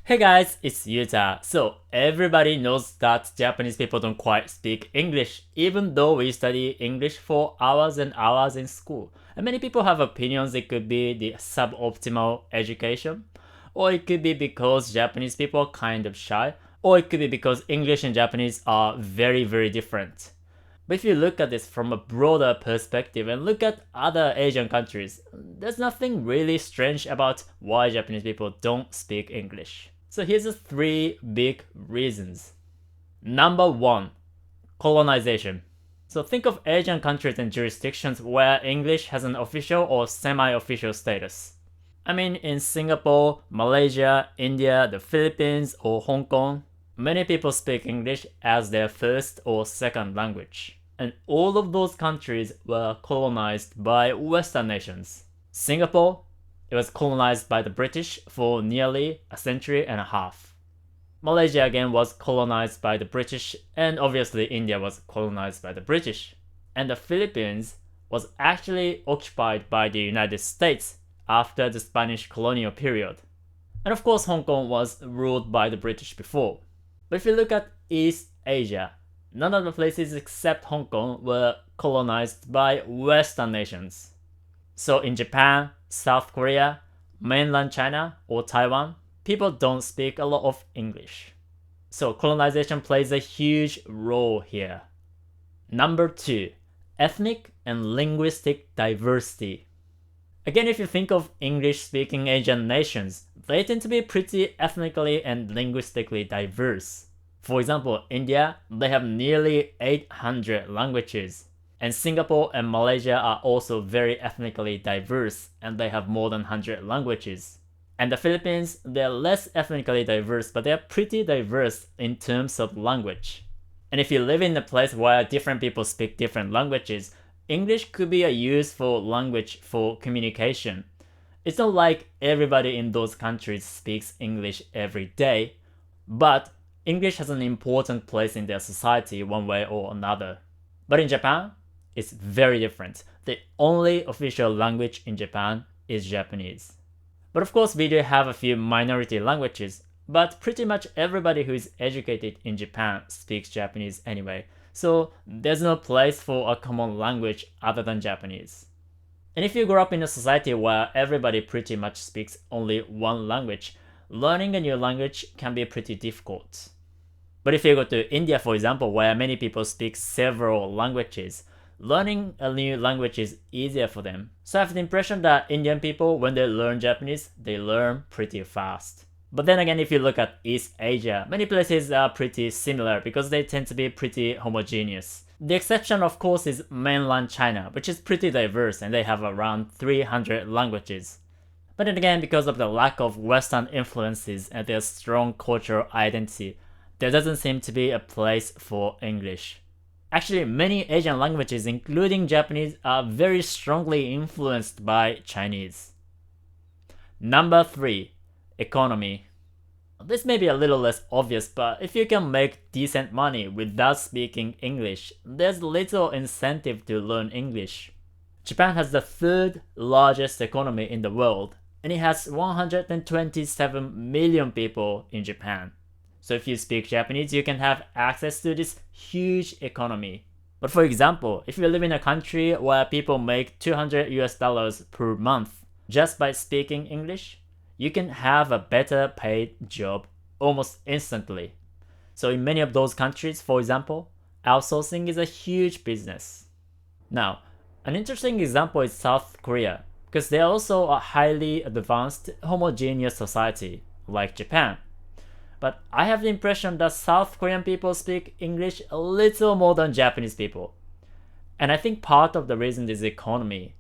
Hey guys, it's Yuta. So everybody knows that Japanese people don't quite speak English, even though we study English for hours and hours in school. And many people have opinions. It could be the suboptimal education, or it could be because Japanese people are kind of shy, or it could be because English and Japanese are very different. But if you look at this from a broader perspective and look at other Asian countries, there's nothing really strange about why Japanese people don't speak English. So here's the three big reasons. Number one, colonization. So think of Asian countries and jurisdictions where English has an official or semi-official status. I mean, in Singapore, Malaysia, India, the Philippines, or Hong Kong, many people speak English as their first or second language. And all of those countries were colonized by Western nations. Singapore, it was colonized by the British for nearly a century and a half. Malaysia again was colonized by the British, and obviously India was colonized by the British. And the Philippines was actually occupied by the United States after the Spanish colonial period. And of course Hong Kong was ruled by the British before. But if you look at East Asia, none of the places except Hong Kong were colonized by Western nations. So in Japan, South Korea, mainland China, or Taiwan, people don't speak a lot of English. So colonization plays a huge role here. Number two, ethnic and linguistic diversity. Again, if you think of English-speaking Asian nations, they tend to be pretty ethnically and linguistically diverse. For example, India, they have nearly 800 languages. And Singapore and Malaysia are also very ethnically diverse, and they have more than 100 languages. And the Philippines, they're less ethnically diverse, but they're pretty diverse in terms of language. And if you live in a place where different people speak different languages, English could be a useful language for communication. It's not like everybody in those countries speaks English every day, but English has an important place in their society one way or another. But in Japan, it's very different. The only official language in Japan is Japanese. But of course, we do have a few minority languages, but pretty much everybody who is educated in Japan speaks Japanese anyway, so there's no place for a common language other than Japanese. And if you grow up in a society where everybody pretty much speaks only one language, learning a new language can be pretty difficult. But if you go to India, for example, where many people speak several languages, learning a new language is easier for them. So I have the impression that Indian people, when they learn Japanese, they learn pretty fast. But then again, if you look at East Asia, many places are pretty similar because they tend to be pretty homogeneous. The exception, of course, is mainland China, which is pretty diverse and they have around 300 languages. But then again, because of the lack of Western influences and their strong cultural identity, there doesn't seem to be a place for English. Actually, many Asian languages, including Japanese, are very strongly influenced by Chinese. Number three, economy. This may be a little less obvious, but if you can make decent money without speaking English, there's little incentive to learn English. Japan has the third largest economy in the world, and it has 127 million people in Japan. So if you speak Japanese, you can have access to this huge economy. But for example, if you live in a country where people make $200 per month just by speaking English, you can have a better paid job almost instantly. So in many of those countries, for example, outsourcing is a huge business. Now, an interesting example is South Korea, because they're also a highly advanced, homogeneous society, like Japan. But I have the impression that South Korean people speak English a little more than Japanese people. And I think part of the reason is economy,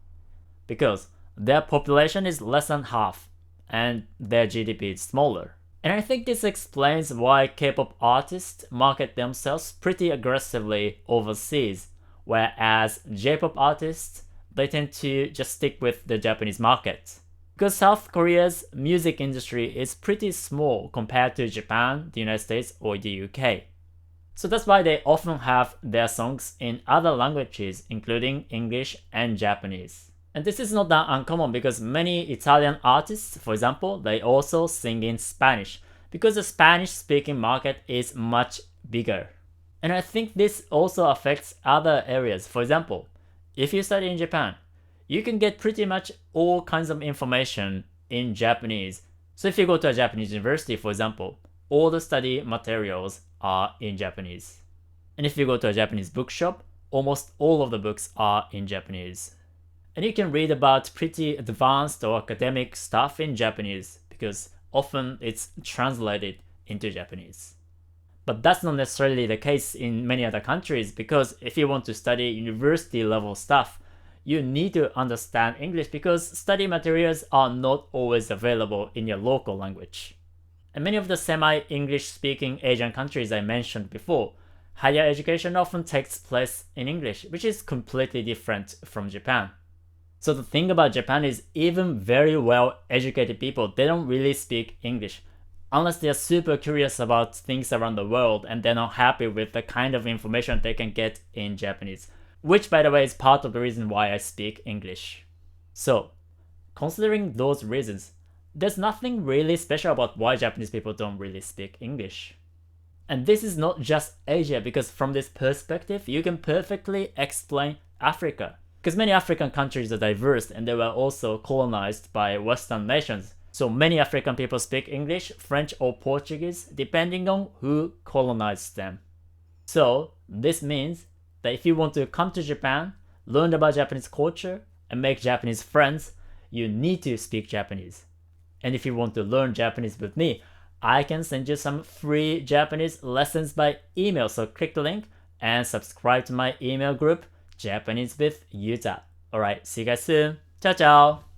because their population is less than half, and their GDP is smaller. And I think this explains why K-pop artists market themselves pretty aggressively overseas, whereas J-pop artists, they tend to just stick with the Japanese market. Because South Korea's music industry is pretty small compared to Japan, the United States, or the UK. So that's why they often have their songs in other languages, including English and Japanese. And this is not that uncommon because many Italian artists, for example, they also sing in Spanish because the Spanish speaking market is much bigger. And I think this also affects other areas. For example, if you study in Japan, you can get pretty much all kinds of information in Japanese. So if you go to a Japanese university, for example, all the study materials are in Japanese. And if you go to a Japanese bookshop, almost all of the books are in Japanese. And you can read about pretty advanced or academic stuff in Japanese because often it's translated into Japanese. But that's not necessarily the case in many other countries, because if you want to study university level stuff, you need to understand English because study materials are not always available in your local language. And many of the semi-English speaking Asian countries I mentioned before, higher education often takes place in English, which is completely different from Japan. So the thing about Japan is even very well educated people, they don't really speak English unless they're super curious about things around the world and they're not happy with the kind of information they can get in Japanese, which by the way is part of the reason why I speak English. So, considering those reasons, there's nothing really special about why Japanese people don't really speak English. And this is not just Asia, because from this perspective, you can perfectly explain Africa. Because many African countries are diverse and they were also colonized by Western nations. So many African people speak English, French or Portuguese, depending on who colonized them. So this means that if you want to come to Japan, learn about Japanese culture, and make Japanese friends, you need to speak Japanese. And if you want to learn Japanese with me, I can send you some free Japanese lessons by email. So click the link and subscribe to my email group, Japanese with Yuta. Alright, see you guys soon. Ciao, ciao!